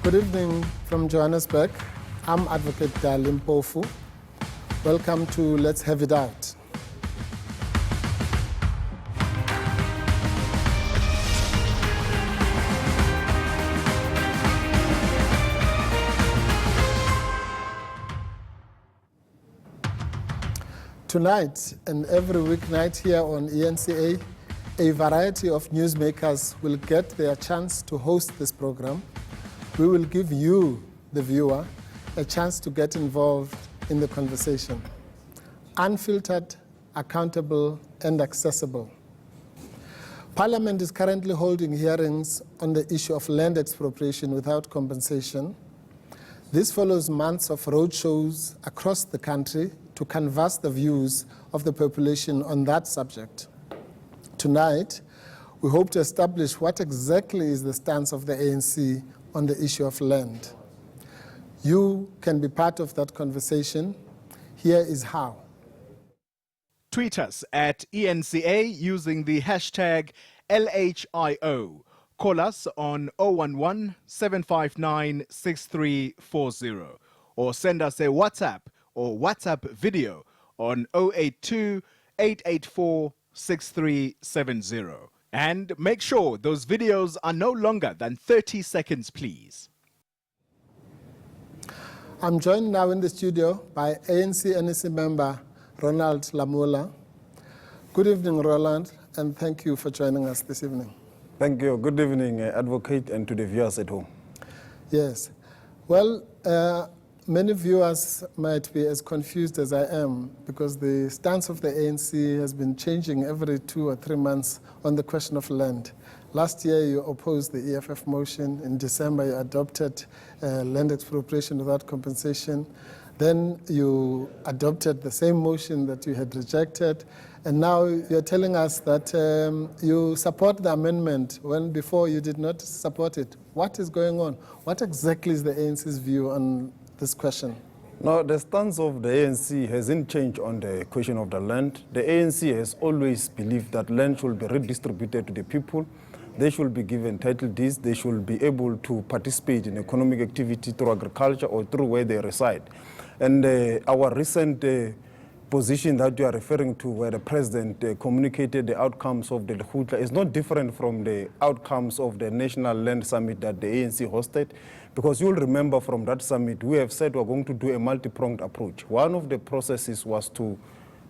Good evening from Johannesburg. I'm Advocate Dali Mpofu. Welcome to Let's Have It Out. Tonight and every weeknight here on ENCA, a variety of newsmakers will get their chance to host this program. We will give you, the viewer, a chance to get involved in the conversation. Unfiltered, accountable, and accessible. Parliament is currently holding hearings on the issue of land expropriation without compensation. This follows months of roadshows across the country to canvass the views of the population on that subject. Tonight, we hope to establish what exactly is the stance of the ANC on the issue of land. You can be part of that conversation. Here is how. Tweet us at ENCA using the hashtag LHIO. Call us on 011-759-6340 or send us a WhatsApp or WhatsApp video on 082-884-6370. And make sure those videos are no longer than 30 seconds, please. I'm joined now in the studio by ANC NEC member Ronald Lamola. Good evening, Ronald, and thank you for joining us this evening. Thank you. Good evening, Advocate, and to the viewers at home. Yes. Well, many viewers might be as confused as I am because the stance of the ANC has been changing every 2 or 3 months on the question of land. Last year, you opposed the EFF motion. In December, you adopted land expropriation without compensation. Then you adopted the same motion that you had rejected. And now you're telling us that you support the amendment when before you did not support it. What is going on? What exactly is the ANC's view on this question? No, the stance of the ANC hasn't changed on the question of the land. The ANC has always believed that land should be redistributed to the people. They should be given title deeds. They should be able to participate in economic activity through agriculture or through where they reside. And our recent position that you are referring to, where the president communicated the outcomes of the Lekgotla, is not different from the outcomes of the National Land Summit that the ANC hosted. Because you'll remember from that summit, we have said we're going to do a multi-pronged approach. One of the processes was to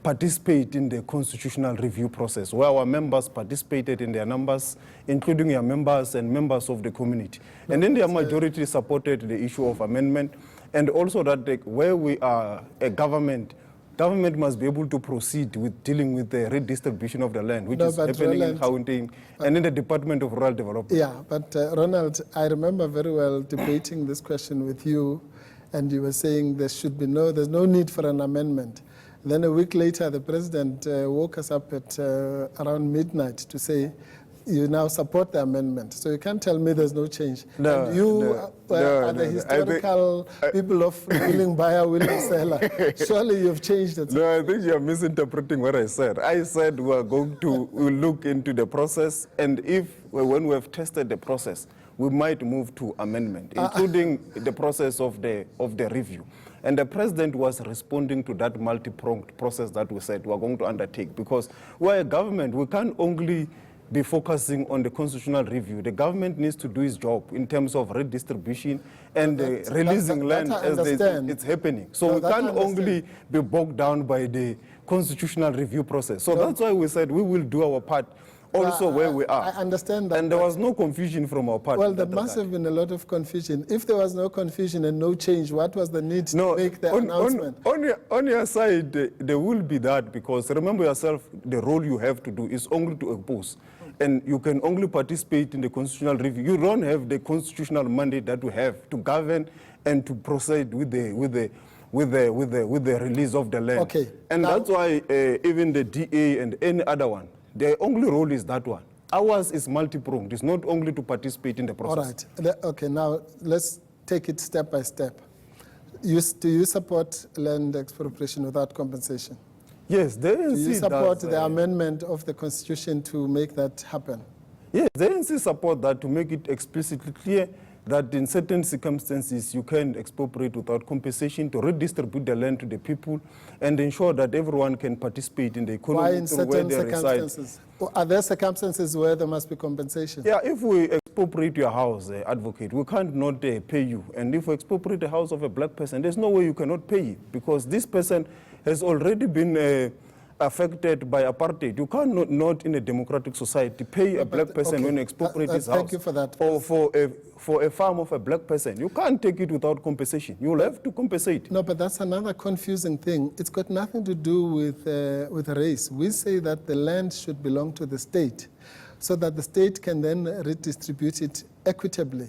participate in the constitutional review process, where our members participated in their numbers, including your members and members of the community. And then their majority supported the issue of amendment, and also that where we are a government must be able to proceed with dealing with the redistribution of the land, which is happening in Gauteng and in the Department of Rural Development. Yeah, but Ronald, I remember very well debating this question with you, and you were saying there's no need for an amendment. Then a week later, the president woke us up at around midnight to say, you now support the amendment. So you can't tell me there's no change. No, and you are the historical people of willing buyer, willing seller. Surely you've changed it. No, I think you're misinterpreting what I said. I said we'll look into the process, and when we have tested the process, we might move to amendment, including the process of the review. And the president was responding to that multi-pronged process that we said we're going to undertake, because we're a government. We can't only be focusing on the constitutional review. The government needs to do its job in terms of redistribution and releasing land as it's happening. So we can't only be bogged down by the constitutional review process. So that's why we said we will do our part also where we are. I understand that. And there was no confusion from our part. Well, there must have been a lot of confusion. If there was no confusion and no change, what was the need to make the announcement? On your side, there will be that, because remember yourself, the role you have to do is only to oppose. And you can only participate in the constitutional review. You don't have the constitutional mandate that we have to govern and to proceed with the release of the land. Okay. And that's why even the DA and any other one, their only role is that one. Ours is multi-pronged. It's not only to participate in the process. All right. Okay, now let's take it step by step. Do you support land expropriation without compensation? Yes, the ANC do you support the amendment of the Constitution to make that happen? Yes, the ANC support that, to make it explicitly clear that in certain circumstances you can expropriate without compensation to redistribute the land to the people and ensure that everyone can participate in the economy. Why in through where certain they reside. circumstances? Are there circumstances where there must be compensation? Yeah, if we expropriate your house, advocate, we can't not pay you. And if we expropriate the house of a black person, there's no way you cannot pay him because this person has already been affected by apartheid. You cannot not in a democratic society pay a black person when you expropriate his house. Thank you for that. Or for a farm of a black person. You can't take it without compensation. You'll have to compensate. No, but that's another confusing thing. It's got nothing to do with race. We say that the land should belong to the state so that the state can then redistribute it equitably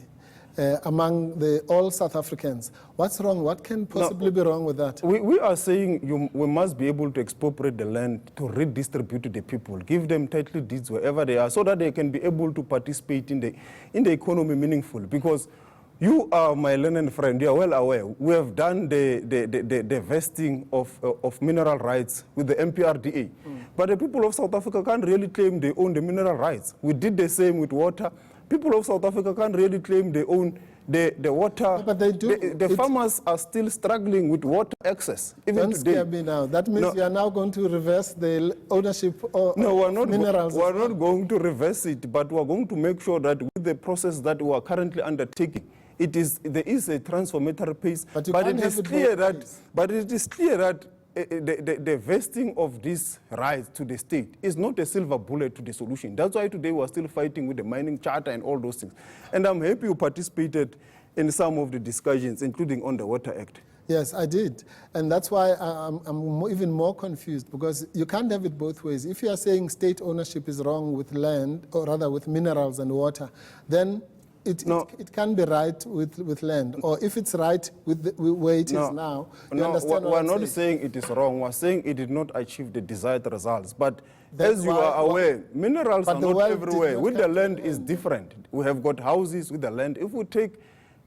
among all South Africans. What's wrong? What can possibly be wrong with that? We are saying we must be able to expropriate the land to redistribute to the people, give them title deeds wherever they are, so that they can be able to participate in the economy meaningful. Because you are my learned friend, you are well aware. We have done the vesting of mineral rights with the MPRDA. But the people of South Africa can't really claim they own the mineral rights. We did the same with water. People of South Africa can't really claim they own the water. No, but they do. The farmers are still struggling with water access, even Don't today. scare me now. That means you are now going to reverse the ownership of minerals. We're not going to reverse it, but we're going to make sure that with the process that we are currently undertaking, there is a transformatory pace. But it is clear that the vesting of these rights to the state is not a silver bullet to the solution. That's why today we're still fighting with the mining charter and all those things. And I'm happy you participated in some of the discussions, including on the Water Act. Yes, I did. And that's why I'm even more confused, because you can't have it both ways. If you are saying state ownership is wrong with land, or rather with minerals and water, then it can be right with land. Or if it's right with where it is now, you understand what I'm not saying it is wrong. We're saying it did not achieve the desired results. But That's as you why- are aware, minerals but are the not world did everywhere. not With the have land to- is different. We have got houses with the land. If we take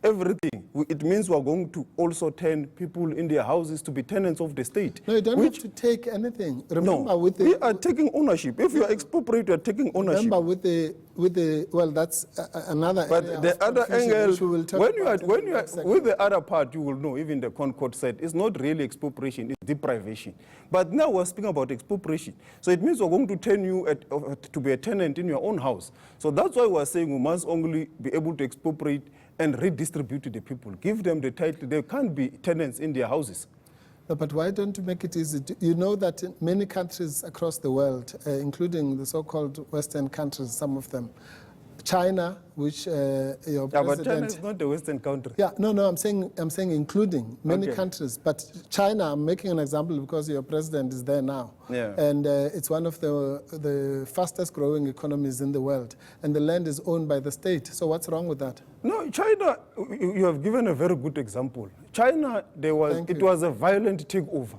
everything, it means we're going to also turn people in their houses to be tenants of the state. No, you don't have to take anything. Remember, No, with we are taking ownership. If you are expropriate, you are taking ownership. Remember, with the well, that's another. But area the of other confusion angle, which we will talk when you are about in the next segment. with the other part, you will know. Even the Concord said it's not really expropriation; it's deprivation. But now we're speaking about expropriation, so it means we're going to turn you to be a tenant in your own house. So that's why we're saying we must only be able to expropriate and redistribute to the people. Give them the title. They can't be tenants in their houses. No, but why don't you make it easy? You know that in many countries across the world, including the so-called Western countries, some of them, China, which your Yeah, president... but China is not a Western country. Yeah, no, I'm saying including many countries, but China, I'm making an example because your president is there now. Yeah. And it's one of the fastest growing economies in the world, and the land is owned by the state. So what's wrong with that? No, China, you have given a very good example. China, it was a violent takeover.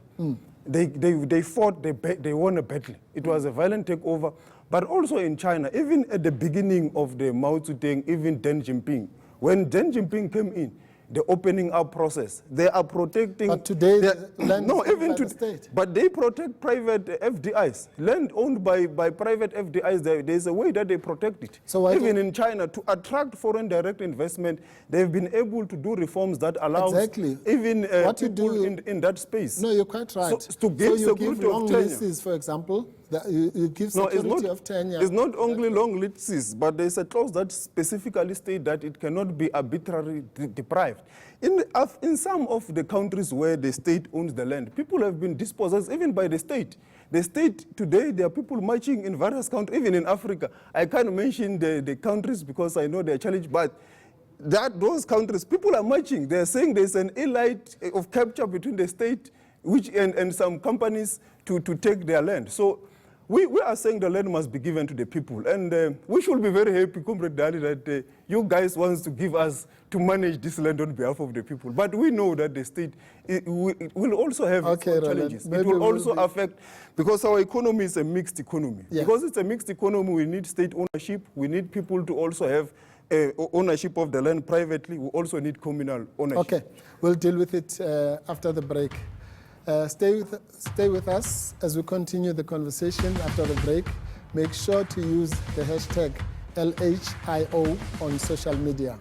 They fought, they won a battle. It was a violent takeover. But also in China, even at the beginning of the Mao Zedong, even Deng Xiaoping, when Deng Xiaoping came in, the opening up process, they are protecting... But today, the land is owned by the state. But they protect private FDIs. Land owned by private FDIs, there's a way that they protect it. So even in China, to attract foreign direct investment, they've been able to do reforms that allow even what people in that space. No, you're quite right. So, to give you give security long of tenure. leases, for example, you give security of tenure. It's not only long leases, but there's a clause that specifically states that it cannot be arbitrarily deprived. In some of the countries where the state owns the land, people have been dispossessed even by the state. The state today, there are people marching in various countries, even in Africa. I can't mention the countries because I know they're challenged, but those countries, people are marching. They're saying there's an elite of capture between the state and some companies to take their land. So we are saying the land must be given to the people. And we should be very happy, Comrade Dali, that you guys want to give us to manage this land on behalf of the people. But we know that the state will also have its own challenges. It will also affect, because our economy is a mixed economy. Yeah. Because it's a mixed economy, we need state ownership. We need people to also have ownership of the land privately. We also need communal ownership. Okay, we'll deal with it after the break. Stay with us as we continue the conversation after the break. Make sure to use the hashtag LHIO on social media.